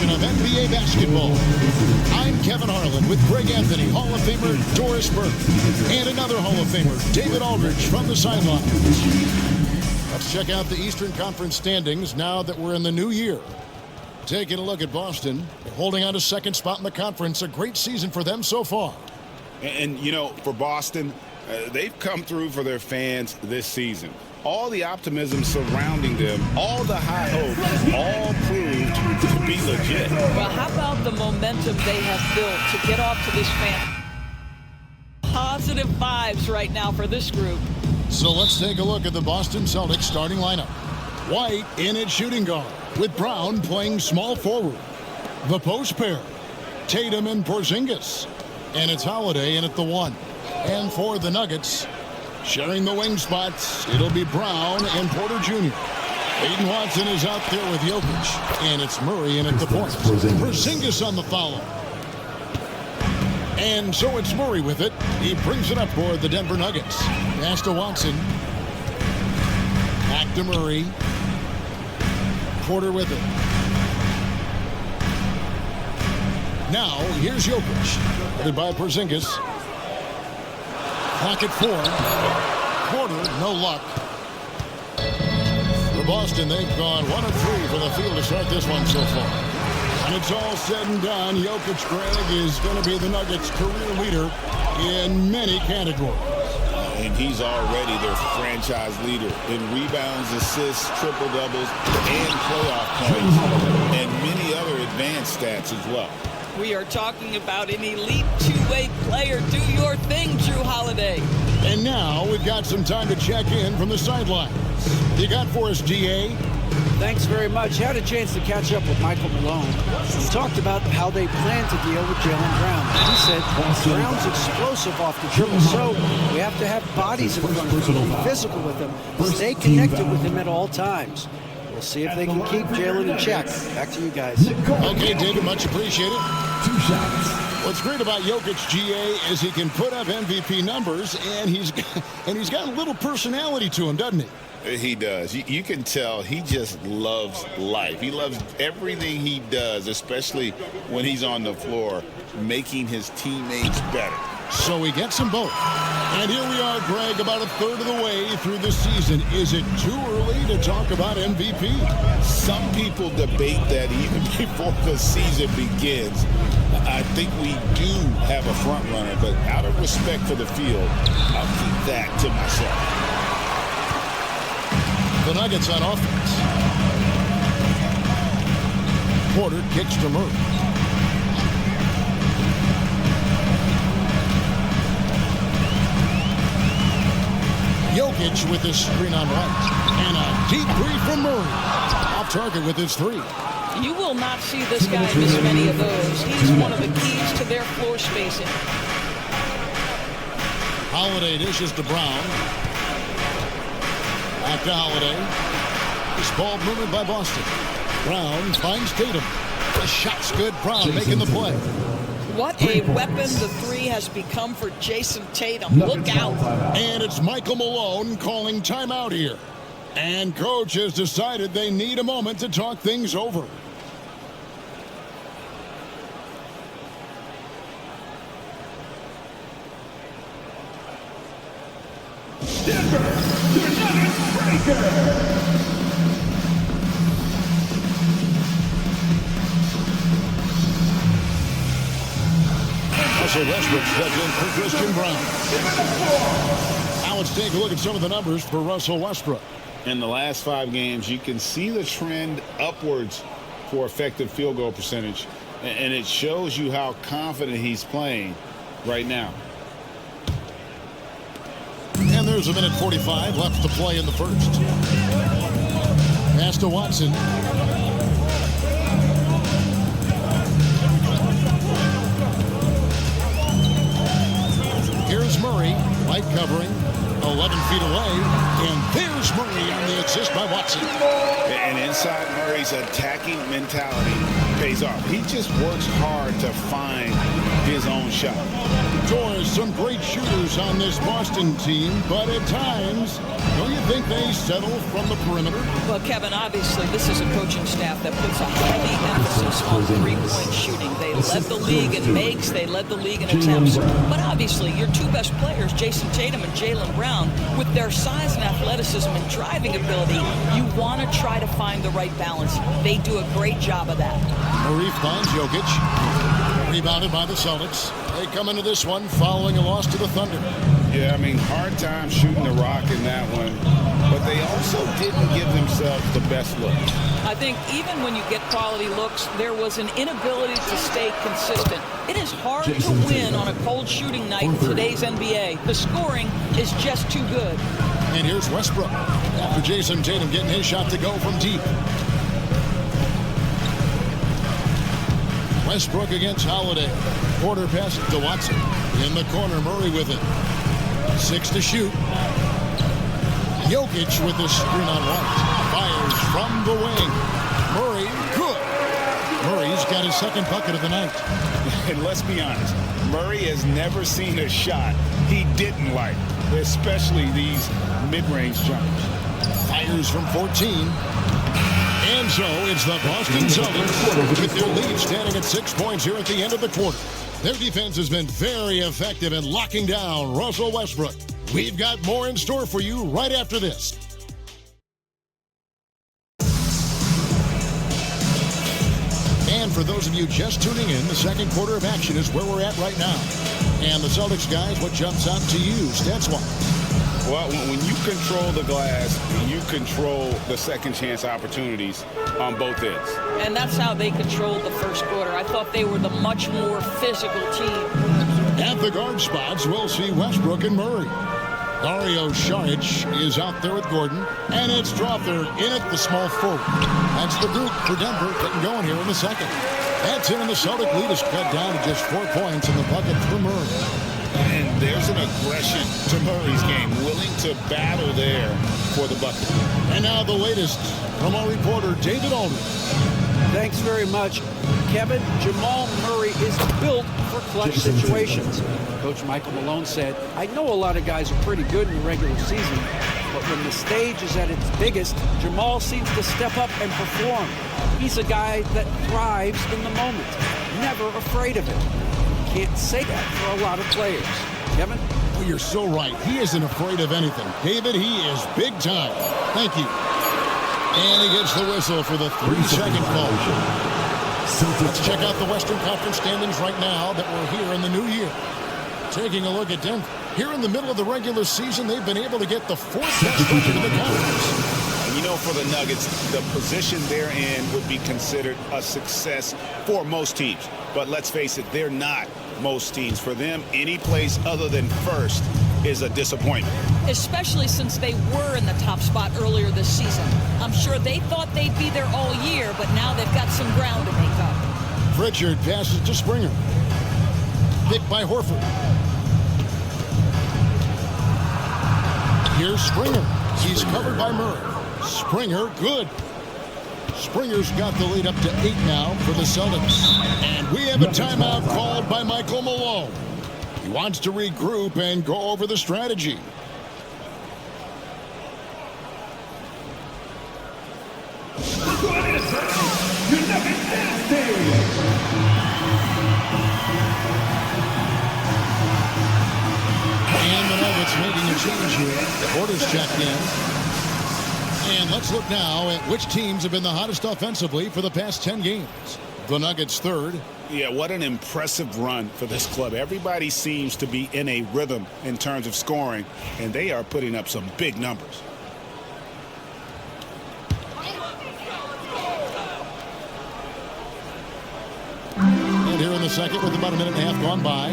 edition of NBA basketball. I'm Kevin Harlan with Greg Anthony, Hall of Famer Doris Burke, and another Hall of Famer, David Aldridge, from the sideline. Let's check out the Eastern Conference standings now that we're in the new year. Taking a look at Boston, holding on to second spot in the conference. A great season for them so far. And you know, for Boston, they've come through for their fans this season. All the optimism surrounding them, all the high hopes, all proved to be legit. Well, how about the momentum they have built to get off to this fan? Positive vibes right now for this group. So let's take a look at the Boston Celtics starting lineup. White in at shooting guard, with Brown playing small forward. The post pair, Tatum and Porzingis. And it's Holiday in at the 1. And for the Nuggets, sharing the wing spots, it'll be Brown and Porter Jr. Aiden Watson is out there with Jokic. And it's Murray in at the point. Porzingis on the foul. And so it's Murray with it. He brings it up for the Denver Nuggets. Pass to Watson. Back to Murray. Porter with it. Now, here's Jokic. Headed by Porzingis. Clock at 4. Porter, no luck. For Boston, they've gone 1 of 3 from the field to start this one so far. And it's all said and done, Jokic, Greg, is going to be the Nuggets' career leader in many categories. And he's already their franchise leader in rebounds, assists, triple-doubles, and playoff points, and many other advanced stats as well. We are talking about an elite two-way player. Do your thing, Drew Holiday. And now we've got some time to check in from the sidelines. You got for us, GA? Thanks very much. Had a chance to catch up with Michael Malone. He talked about how they plan to deal with Jaylen Brown. He said Brown's explosive off the dribble, so we have to have bodies in front of him, be physical with him, stay connected with him at all times. We'll see if they can keep Jaylen in check. Back to you guys. Okay, David, much appreciated. 2 shots. What's great about Jokic, GA, is he can put up MVP numbers, and he's got a little personality to him, doesn't he? He does. You can tell he just loves life. He loves everything he does, especially when he's on the floor, making his teammates better. So he gets them both. And here we are, Greg, about a third of the way through the season. Is it too early to talk about MVP? Some people debate that even before the season begins. I think we do have a front runner, but out of respect for the field, I'll keep that to myself. The Nuggets on offense. Porter kicks to Murray. Jokic with his screen on right. And a deep three from Murray. Off target with his 3. You will not see this guy miss many of those. He's one of the keys to their floor spacing. Holiday dishes to Brown. Back to Holiday. This ball movement by Boston. Brown finds Tatum. The shot's good. Brown making the play. What a weapon the 3 has become for Jason Tatum. Look out. And it's Michael Malone calling timeout here. And coach has decided they need a moment to talk things over. Russell Westbrook stepped in for Christian Brown. Now let's take a look at some of the numbers for Russell Westbrook. In the last 5 games, you can see the trend upwards for effective field goal percentage, and it shows you how confident he's playing right now. And there's a minute 45 left to play in the first. Pass to Watson. Here's Murray, light covering, 11 feet away, and there's Murray on the assist by Watson. And inside Murray's attacking mentality pays off. He just works hard to find his own shot. Doris, some great shooters on this Boston team, but at times, don't you think they settle from the perimeter? Well, Kevin, obviously this is a coaching staff that puts a heavy emphasis on three-point shooting. They led the league in makes. They led the league in attempts. But obviously, your two best players, Jason Tatum and Jaylen Brown, with their size and athleticism and driving ability, you want to try to find the right balance. They do a great job of that. Murray finds Jokic. Rebounded by the Celtics. They come into this one following a loss to the Thunder. Yeah, I mean, hard time shooting the rock in that one. But they also didn't give themselves the best look. I think even when you get quality looks, there was an inability to stay consistent. It is hard to win on a cold shooting night in today's NBA. The scoring is just too good. And here's Westbrook. After Jason Tatum getting his shot to go from deep. Westbrook against Holiday. Porter passes to Watson. In the corner, Murray with it. 6 to shoot. Jokic with the screen on White. Fires from the wing. Murray, good. Murray's got his second bucket of the night. And let's be honest, Murray has never seen a shot he didn't like, especially these mid-range jumpers. Fires from 14. And so it's the Boston Celtics with their lead standing at 6 points here at the end of the quarter. Their defense has been very effective in locking down Russell Westbrook. We've got more in store for you right after this. And for those of you just tuning in, the second quarter of action is where we're at right now. And the Celtics, guys, what jumps out to you stats-wise? Well, when you control the glass, you control the second chance opportunities on both ends. And that's how they controlled the first quarter. I thought they were the much more physical team. At the guard spots, we'll see Westbrook and Murray. Dario Saric is out there with Gordon, and it's Strawther in at the small forward. That's the group for Denver getting going here in the second. That's it, and the Celtic lead is cut down to just 4 points in the bucket for Murray. And there's an aggression to Murray's game, willing to battle there for the bucket. And now the latest from our reporter, David Aldridge. Thanks very much, Kevin. Jamal Murray is built for clutch situations. Coach Michael Malone said, I know a lot of guys are pretty good in the regular season, but when the stage is at its biggest, Jamal seems to step up and perform. He's a guy that thrives in the moment, never afraid of it. Can't say that for a lot of players. Kevin? Well, you're so right. He isn't afraid of anything. David, he is big time. Thank you. And he gets the whistle for the 3-second call. Let's check out the Western Conference standings right now that we're here in the new year. Taking a look at Denver. Here in the middle of the regular season, they've been able to get the 4th best record in the conference. You know, for the Nuggets, the position they're in would be considered a success for most teams. But let's face it, they're not most teams. For them, any place other than first is a disappointment. Especially since they were in the top spot earlier this season. I'm sure they thought they'd be there all year, but now they've got some ground to make up. Pritchard passes to Springer. Picked by Horford. Here's Springer. He's covered by Murray. Springer, good. Springer's got the lead up to 8 now for the Celtics. And we have a timeout called by Michael Malone. He wants to regroup and go over the strategy. And the Nuggets making a change here. The order's checked in. And let's look now at which teams have been the hottest offensively for the past 10 games. The Nuggets third. Yeah, what an impressive run for this club. Everybody seems to be in a rhythm in terms of scoring, and they are putting up some big numbers. And here in the second with about a minute and a half gone by.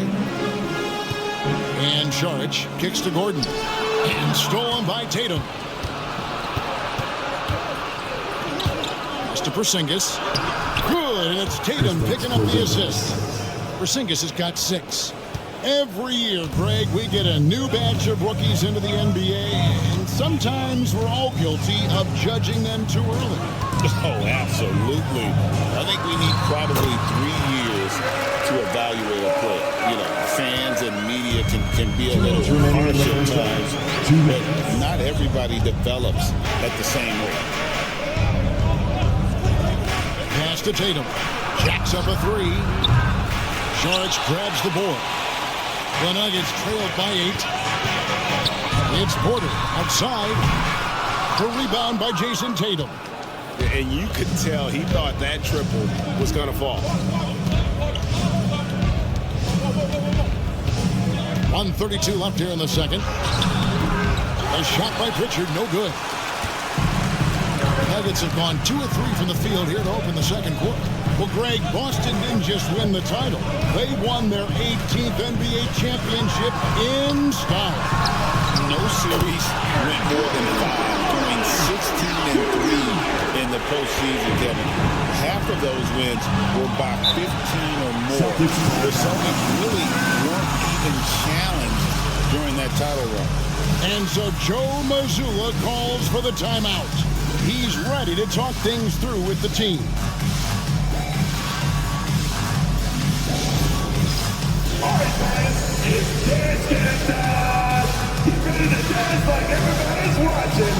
And Saric kicks to Gordon. And stolen by Tatum. To Porzingis. Good, and it's Tatum picking up the assist. Porzingis has got 6. Every year, Greg, we get a new batch of rookies into the NBA, and sometimes we're all guilty of judging them too early. Oh, absolutely. I think we need probably 3 years to evaluate a player. You know, fans and media can be a little harsh at times, but not everybody develops at the same rate. Pass to Tatum. Jacks up a three. Saric grabs the board. The Nuggets trailed by 8. It's Porter outside. The rebound by Jason Tatum. And you could tell he thought that triple was going to fall. 1:32 left here in the second. A shot by Pritchard, no good. The Nuggets have gone 2 of 3 from the field here to open the second quarter. Well, Greg, Boston didn't just win the title. They won their 18th NBA championship in style. No series went more than 5, going 16-3 in the postseason, Kevin. Half of those wins were by 15 or more. The Celtics really weren't even challenged during that title run. And so Joe Mazzulla calls for the timeout. He's ready to talk things through with the team. All right, fans, it's dance time. Get ready to dance like everybody's watching.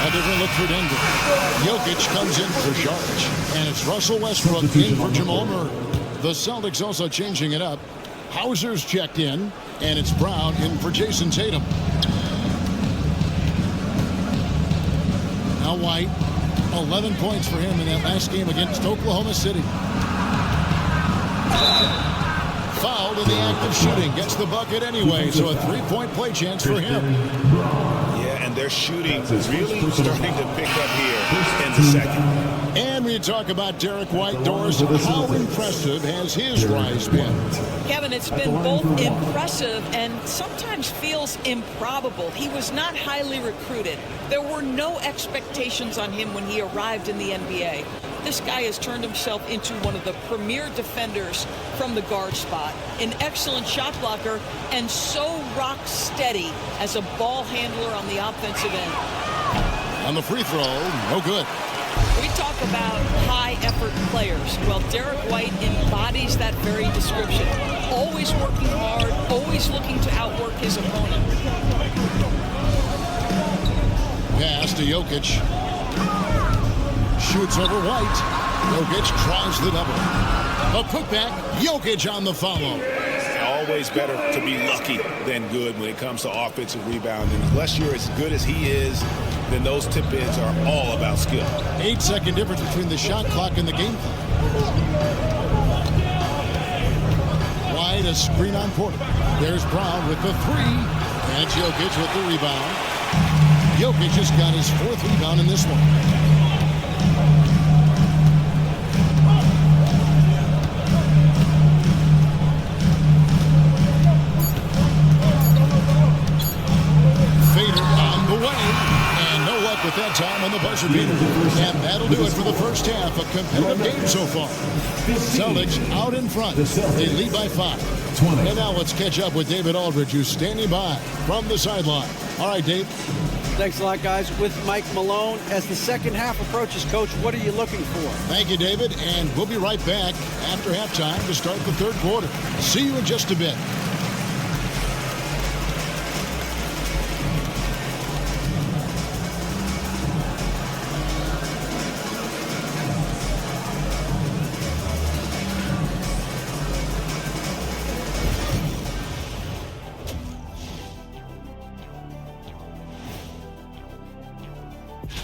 A different look for Denver. Jokic comes in for Saric. And it's Russell Westbrook in for Jamal Murray. The Celtics also changing it up. Hauser's checked in. And it's Brown in for Jason Tatum. Now White. 11 points for him in that last game against Oklahoma City. Fouled in the act of shooting. Gets the bucket anyway. So a 3-point play chance for him. Yeah, and their shooting really starting to pick up here in the second. And we talk about Derek White, Doris. How impressive has his rise been? Kevin, it's been both impressive and sometimes feels improbable. He was not highly recruited. There were no expectations on him when he arrived in the NBA. This guy has turned himself into one of the premier defenders from the guard spot, an excellent shot blocker, and so rock steady as a ball handler on the offensive end. On the free throw, no good. We talk about high-effort players. Well, Derek White embodies that very description. Always working hard, always looking to outwork his opponent. Pass to Jokic. Shoots over White. Jokic tries the double. A putback. Jokic on the follow. Always better to be lucky than good when it comes to offensive rebounding. Unless you're as good as he is, then those tip-ins are all about skill. 8-second difference between the shot clock and the game clock. Wide, a screen on Porter. There's Brown with the 3. And Jokic with the rebound. Jokic just got his 4th rebound in this one. With that time on the buzzer beater. And that'll do it for the first half. A competitive game so far. Celtics out in front. They lead by 5. And now let's catch up with David Aldridge, who's standing by from the sideline. All right, Dave. Thanks a lot, guys. With Mike Malone, as the second half approaches, Coach, what are you looking for? Thank you, David. And we'll be right back after halftime to start the third quarter. See you in just a bit.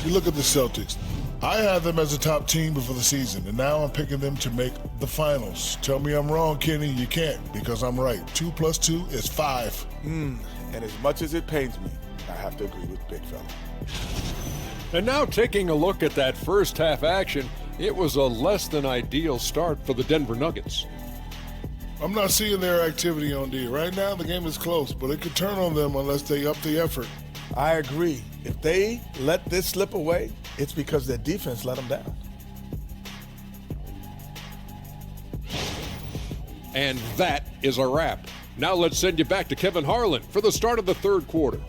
You look at the Celtics. I had them as a top team before the season, and now I'm picking them to make the finals. Tell me I'm wrong, Kenny. You can't, because I'm right. 2 + 2 is 5. And as much as it pains me, I have to agree with Big Fella. And now taking a look at that first half action, it was a less than ideal start for the Denver Nuggets. I'm not seeing their activity on D. Right now, the game is close, but it could turn on them unless they up the effort. I agree. If they let this slip away, it's because their defense let them down. And that is a wrap. Now let's send you back to Kevin Harlan for the start of the third quarter.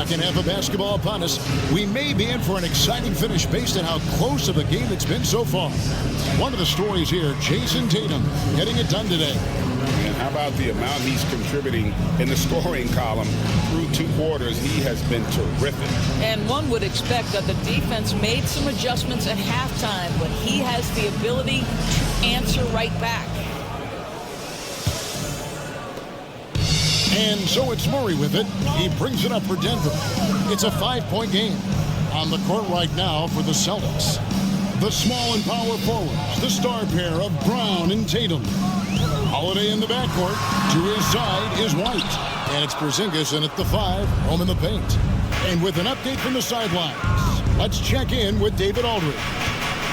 Second half of basketball upon us. We may be in for an exciting finish based on how close of a game it's been so far. One of the stories here, Jason Tatum getting it done today. And how about the amount he's contributing in the scoring column through 2 quarters? He has been terrific. And one would expect that the defense made some adjustments at halftime, but he has the ability to answer right back. And so it's Murray with it. He brings it up for Denver. It's a 5-point game. On the court right now for the Celtics. The small and power forwards, the star pair of Brown and Tatum. Holiday in the backcourt. To his side is White. And it's Porzingis in at the 5, home in the paint. And with an update from the sidelines, let's check in with David Aldridge.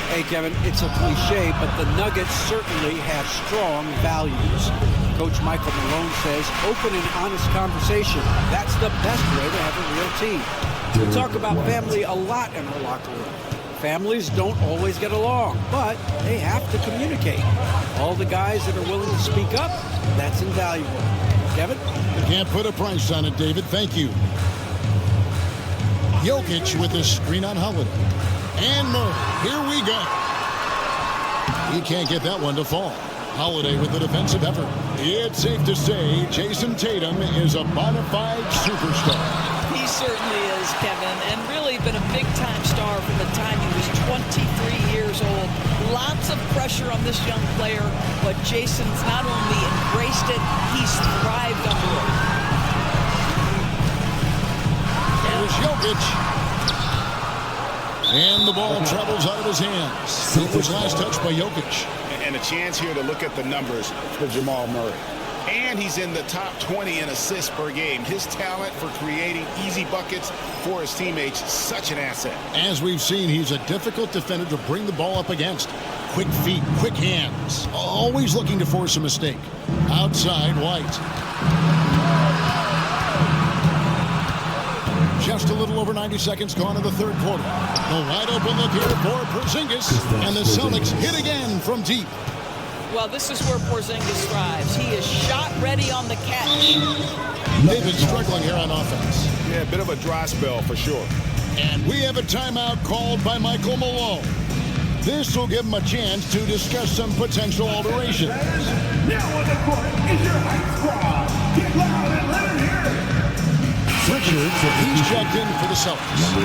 Hey, Kevin, it's a cliche, but the Nuggets certainly have strong values. Coach Michael Malone says open and honest conversation. That's the best way to have a real team. We talk about family a lot in our locker room. Families don't always get along, but they have to communicate. All the guys that are willing to speak up, that's invaluable. Kevin? Can't put a price on it, David. Thank you. Jokic with a screen on Holiday. And Murray. Here we go. He can't get that one to fall. Holiday with the defensive effort. It's safe to say Jason Tatum is a bona fide superstar. He certainly is, Kevin, and really been a big-time star from the time he was 23 years old. Lots of pressure on this young player, but Jason's not only embraced it, he's thrived under it. There's Jokic. And the ball travels out of his hands. It was last touched by Jokic. And a chance here to look at the numbers for Jamal Murray. And he's in the top 20 in assists per game. His talent for creating easy buckets for his teammates, such an asset. As we've seen, he's a difficult defender to bring the ball up against. Quick feet, quick hands. Always looking to force a mistake. Outside, White. Just a little over 90 seconds gone in the third quarter. A wide open look here for Porzingis. And the Celtics hit again from deep. Well, this is where Porzingis thrives. He is shot ready on the catch. They've been struggling here on offense. Yeah, a bit of a dry spell for sure. And we have a timeout called by Michael Malone. This will give him a chance to discuss some potential alterations. Now on the court is your hype squad. Get loud and let it hear. Richards, he's checked in for the Celtics.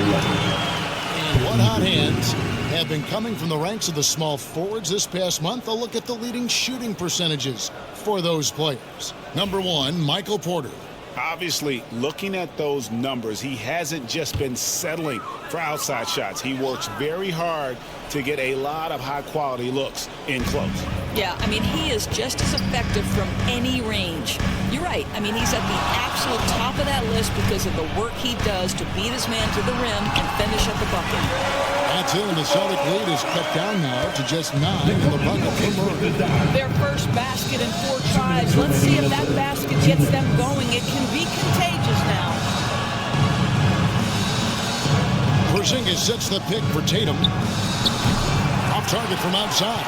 And what hot hands have been coming from the ranks of the small forwards this past month. A look at the leading shooting percentages for those players. Number 1, Michael Porter. Obviously, looking at those numbers, he hasn't just been settling for outside shots. He works very hard to get a lot of high-quality looks in close. Yeah, I mean, he is just as effective from any range. You're right. I mean, he's at the absolute top of that list because of the work he does to beat his man to the rim and finish at the bucket. That's it, and the Celtic lead is cut down now to just 9 in the bucket for Murray. Their first basket in 4 tries. Let's see if that basket gets them going. It can be contagious now. Porzingis sets the pick for Tatum. Off target from outside.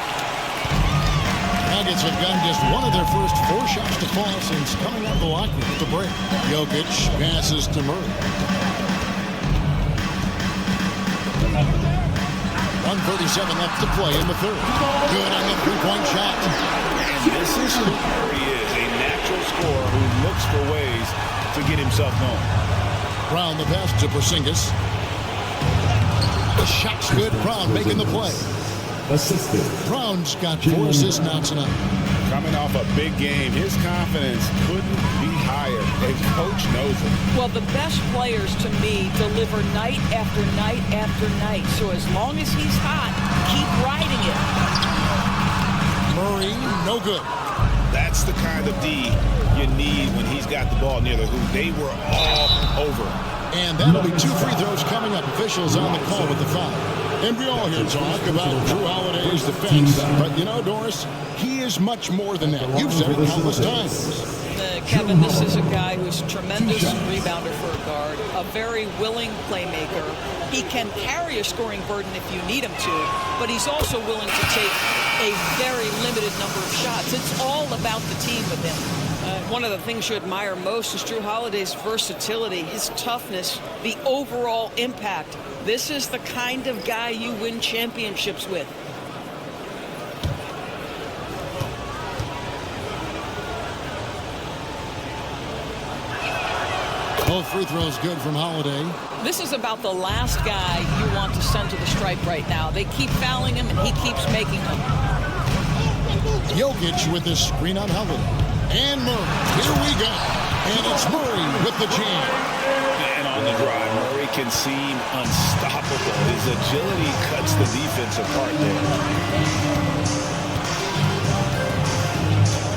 Nuggets have gotten just one of their first 4 shots to fall since coming out of the locker room at the break. Jokic passes to Murray. 1:37 left to play in the third. Good on the three-point shot. And this is who Murray is, a natural scorer who looks for ways to get himself known. Brown the pass to Porzingis. The shot's good. Brown making the play. Assisted. Brown's got 4 assists now tonight. Coming off a big game, his confidence couldn't be higher, and coach knows it. Well, the best players to me deliver night after night after night. So as long as he's hot, keep riding it. Murray, no good. That's the kind of D you need when he's got the ball near the hoop. They were all over. And that'll be 2 free throws coming up. Officials on the call with the foul. And we all hear talk about Drew Holiday's defense. But you know, Doris, he is much more than that. You've said it countless times. Kevin, this is a guy who's a tremendous rebounder for a guard, a very willing playmaker. He can carry a scoring burden if you need him to, but he's also willing to take a very limited number of shots. It's all about the team with him. One of the things you admire most is Drew Holiday's versatility, his toughness, the overall impact. This is the kind of guy you win championships with. Both free throws good from Holiday. This is about the last guy you want to send to the stripe right now. They keep fouling him, and he keeps making them. Jokic with the screen on Holiday. And Murray. Here we go. And it's Murray with the jam. And on the drive, Murray can seem unstoppable. His agility cuts the defense apart there.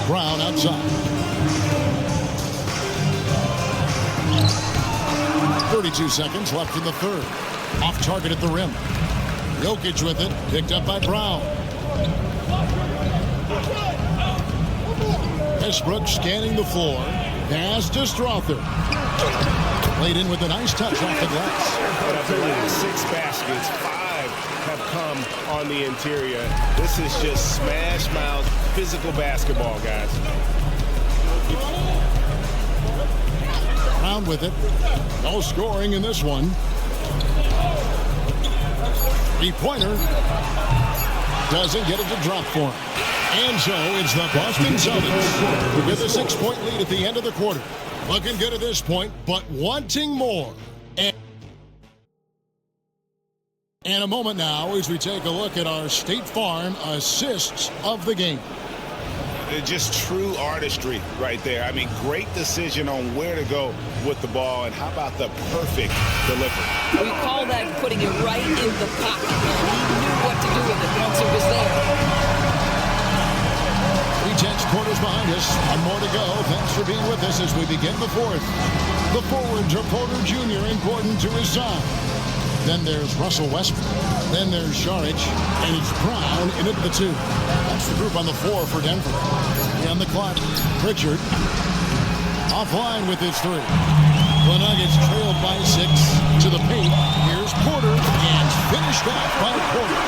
Brown outside. 32 seconds left in the third. Off target at the rim. Jokic with it. Picked up by Brown. Westbrook scanning the floor. Pass to Strother. Played in with a nice touch off the glass. But of the last 6 baskets, 5 have come on the interior. This is just smash mouth physical basketball, guys. Brown with it. No scoring in this one. Three-pointer. Doesn't get it to drop for him. And so it's the Boston Celtics with a 6-point lead at the end of the quarter. Looking good at this point, but wanting more. And a moment now as we take a look at our State Farm assists of the game. Just true artistry right there. I mean, great decision on where to go with the ball, and how about the perfect delivery? We call that putting it right in the pocket. He knew what to do with it once it was there. 3 quarters behind us, and more to go. Thanks for being with us as we begin the fourth. The forwards are Porter Jr. and Gordon to his side. Then there's Russell Westbrook. Then there's Saric, and it's Brown in at the 2. That's the group on the floor for Denver. And the clock, Pritchard offline with his 3. The Nuggets trailed by 6 to the paint. Here's Porter, and finished off by Porter.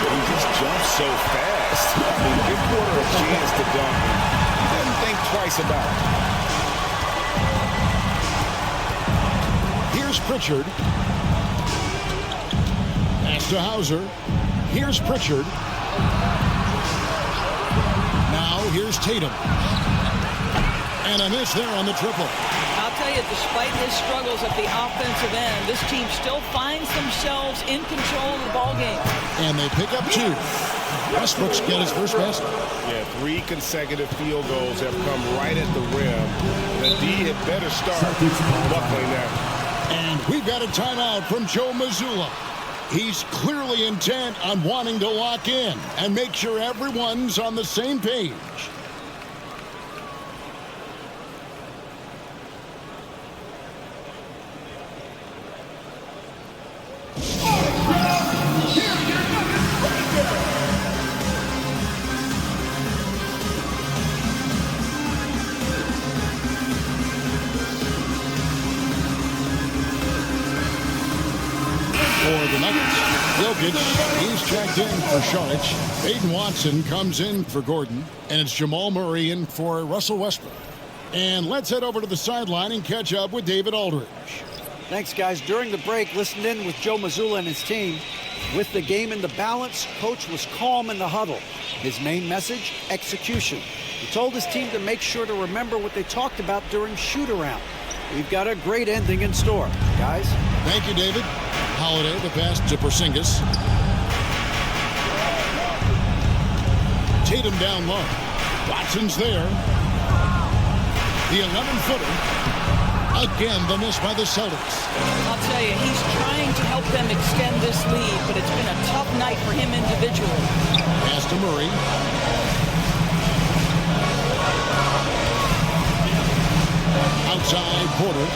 He just jumps so fast. I mean, give Porter a chance to dunk. He doesn't think twice about it. Here's Pritchard. Pass to Hauser. Here's Pritchard. Now here's Tatum. And a miss there on the triple. I'll tell you, despite his struggles at the offensive end, this team still finds themselves in control of the ballgame. And they pick up 2. Westbrook's got his first basket. Yeah, 3 consecutive field goals have come right at the rim. The D had better start buckling now. And we've got a timeout from Joe Mazzulla. He's clearly intent on wanting to lock in and make sure everyone's on the same page. For the Nuggets, Jokic, he's checked in for Saric. Aiden Watson comes in for Gordon, and it's Jamal Murray in for Russell Westbrook. And let's head over to the sideline and catch up with David Aldridge. Thanks, guys. During the break, listened in with Joe Mazzulla and his team. With the game in the balance, Coach was calm in the huddle. His main message, execution. He told his team to make sure to remember what they talked about during shoot-around. We've got a great ending in store, guys. Thank you, David. Holiday, the pass to Porzingis. Tatum down low. Watson's there. The 11-footer. Again, the miss by the Celtics. I'll tell you, he's trying to help them extend this lead, but it's been a tough night for him individually. Pass to Murray. Outside, Porter.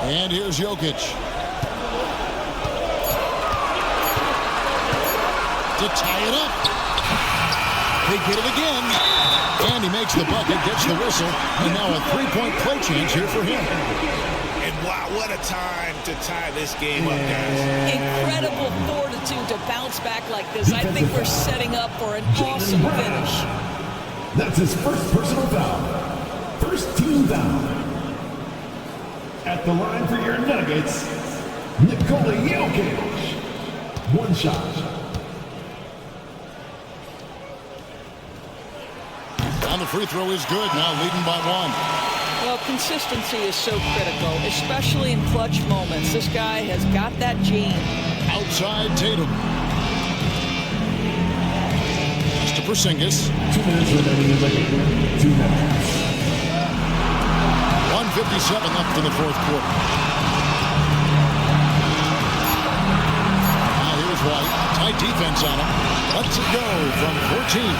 And here's Jokic. To tie it up. They get it again. And he makes the bucket, gets the whistle, and now a 3-point play chance here for him. And wow, what a time to tie this game up, guys. Incredible fortitude to bounce back like this. I think we're setting up for an awesome finish. That's his first personal foul. First team foul. At the line for your Nuggets, Nikola Jokic. One shot. And the free throw is good, now leading by 1. Well, consistency is so critical, especially in clutch moments. This guy has got that gene. Outside Tatum. Pass to Porzingis. 2 minutes remaining in the game. 2 minutes. 1:57 left in the fourth quarter. Now here's White. Tight defense on him. Lets it go from 14.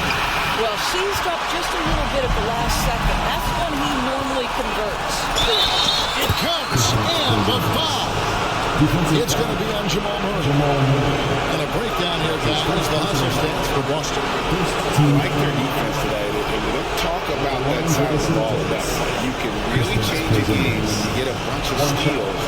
Well, seized up just a little bit at the last second. That's when he normally converts. It comes, and the foul. It's going to be on Jamal Murray. And a breakdown here, guys. The hustle stands for Boston. I like their defense today. We don't talk about that side of the ball enough. You can really change a game when you get a bunch of steals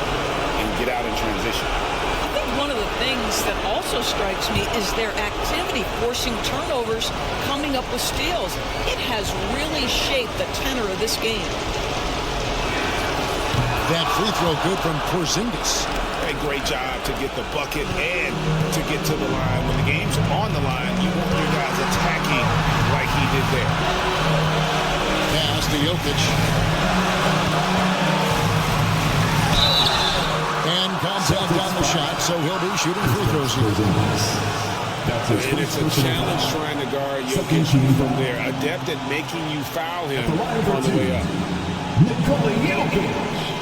and get out in transition. I think one of the things that also strikes me is their activity, forcing turnovers, coming up with steals. It has really shaped the tenor of this game. That free throw good from Porzingis. A great job to get the bucket and to get to the line. When the game's on the line, you want your guys attacking like he did there. Pass to Jokic. And contact on the shot, so he'll be shooting free throws here. And it's a challenge trying to guard Jokic from there. Adept at making you foul him on the way up. Nikola Jokic.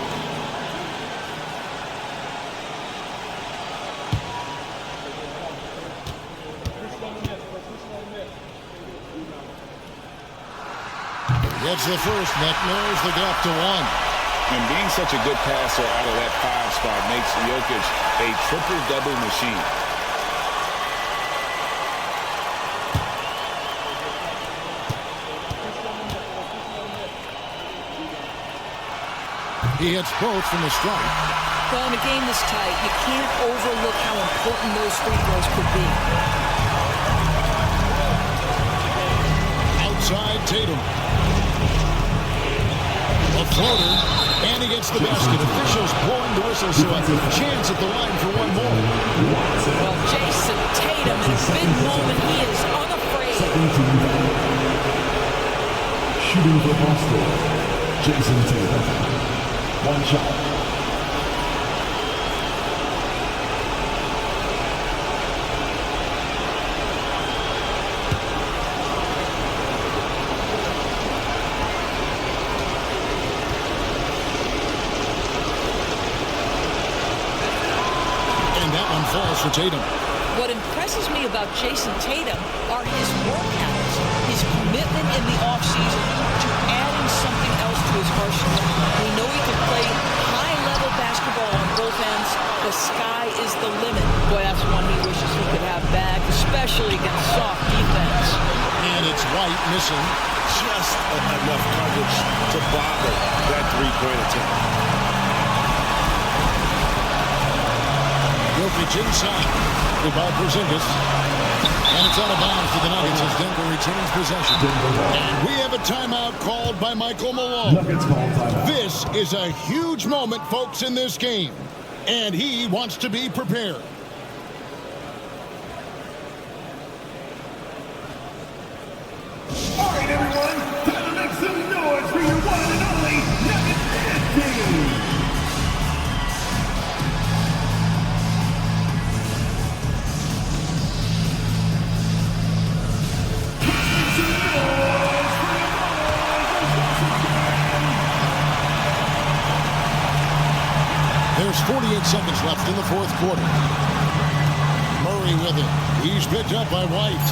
Gets the first, that narrows the gap to 1. And being such a good passer out of that 5 spot makes Jokic a triple-double machine. He hits both from the stripe. Well, in a game this tight, you can't overlook how important those free throws could be. Outside Tatum. A floater, and he gets the basket. Officials blowing the whistle, so a chance at the line for one more. Well, Jason Tatum, in a big moment, he is unafraid. Shooting for Boston, Jason Tatum. One shot. Falls for Tatum. What impresses me about Jason Tatum are his workouts, his commitment in the offseason to adding something else to his arsenal. We know he can play high-level basketball on both ends. The sky is the limit. Boy, that's one he wishes he could have back, especially against soft defense. And it's White missing. Just enough coverage to bother that three-point attempt. Jokic inside. Goodbye, Porzingis. And it's out of bounds to the Nuggets as Denver retains possession. And we have a timeout called by Michael Malone. This is a huge moment, folks, in this game. And he wants to be prepared. All right, everyone. Time to make some noise for your one and only Nuggets team. There's 48 seconds left in the fourth quarter. Murray with it. He's picked up by White.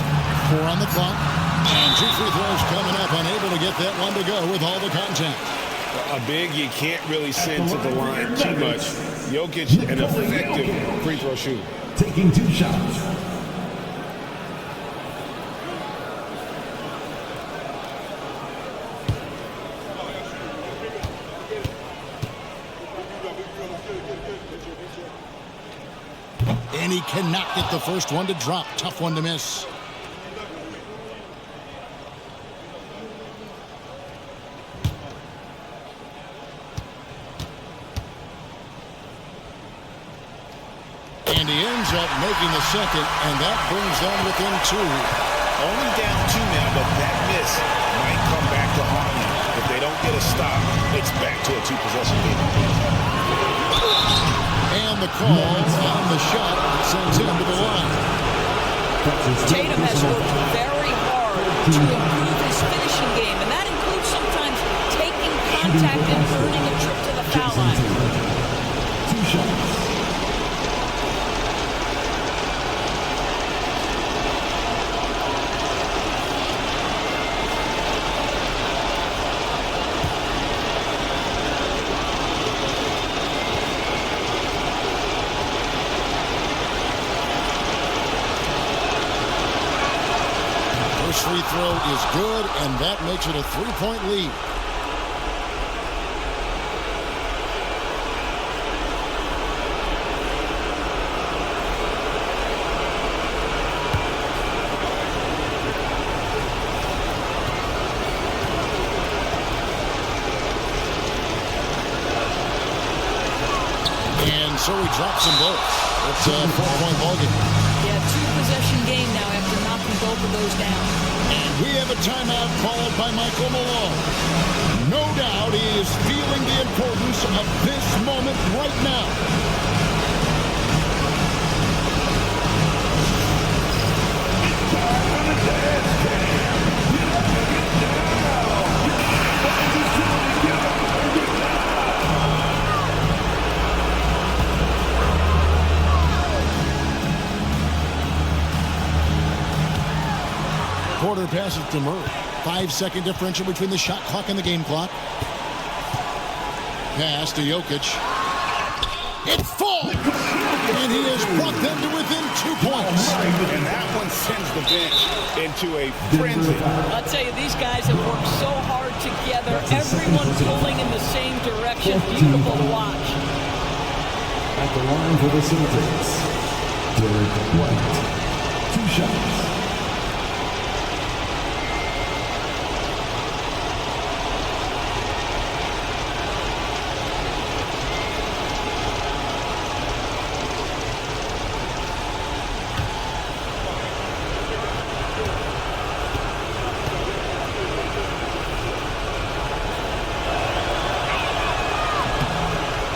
4 on the clock. And 2 free throws coming up. Unable to get that one to go with all the contact. A big you can't really send to the line too much. Jokic, an effective free throw shooter. Taking 2 shots. And he cannot get the first one to drop. Tough one to miss. making the second, and that brings them within 2. Only down 2 now, but that miss might come back to haunt them. If they don't get a stop, it's back to a 2-possession game. And the call on the shot sends him to the line. Tatum has worked very hard to improve his finishing game, and that includes sometimes taking contact and earning a trip to the foul line. 2 shots. Free throw is good, and that makes it a 3-point lead. And so he drops them both. It's a 4-point ballgame. Yeah, 2-possession game now after knocking both of those down. We have a timeout called by Michael Malone. No doubt he is feeling the importance of this moment right now. Porter passes to Murray. 5-second differential between the shot clock and the game clock. Pass to Jokic. It falls! And he has brought them to within 2 points. And that one sends the bench into a frenzy. I'll tell you, these guys have worked so hard together. Everyone pulling in the same direction. Beautiful to watch. At the line for the Celtics, Derek White. 2 shots.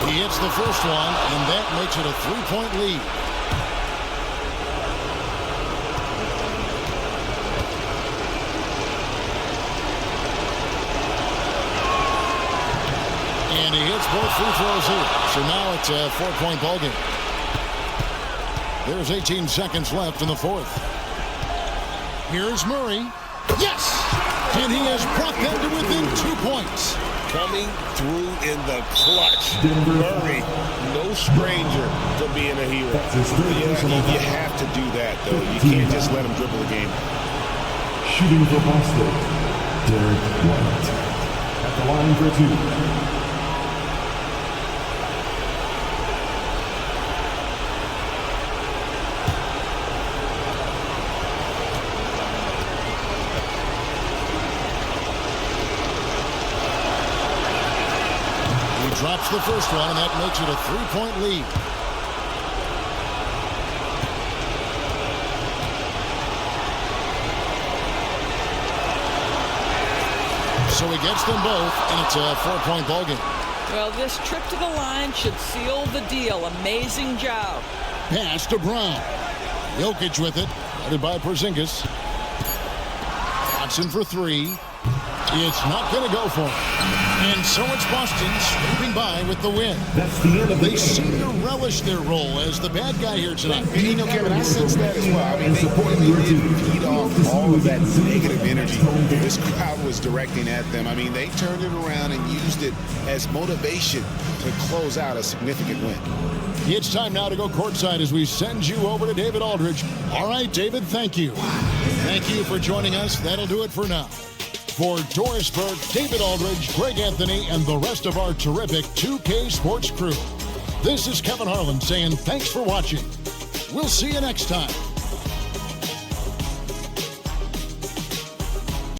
He hits the first one, and that makes it a 3-point lead. And he hits both free throws here. So now it's a 4-point ballgame. There's 18 seconds left in the fourth. Here's Murray. Yes! And he has brought them to within 2 points. Coming through in the clutch. Murray, no stranger to being a hero. You have to do that, though. You can't just let him dribble the game. Shooting for Boston, Derek White. At the line for 2. Drops the first one, and that makes it a 3-point lead. So he gets them both, and it's a 4-point ballgame. Well, this trip to the line should seal the deal. Amazing job. Pass to Brown. Jokic with it, guarded by Porzingis. Watson for 3. It's not going to go for him. And so it's Boston sweeping by with the win. That's the end of the They game. seem to relish their role as the bad guy here tonight. And you know, Kevin, I sense that as well. I mean, they really did feed off all of that negative energy this crowd was directing at them. I mean, they turned it around and used it as motivation to close out a significant win. It's time now to go courtside as we send you over to David Aldridge. All right, David, thank you. Thank you for joining us. That'll do it for now. For Doris Burke, David Aldridge, Greg Anthony, and the rest of our terrific 2K Sports crew, this is Kevin Harlan saying thanks for watching. We'll see you next time.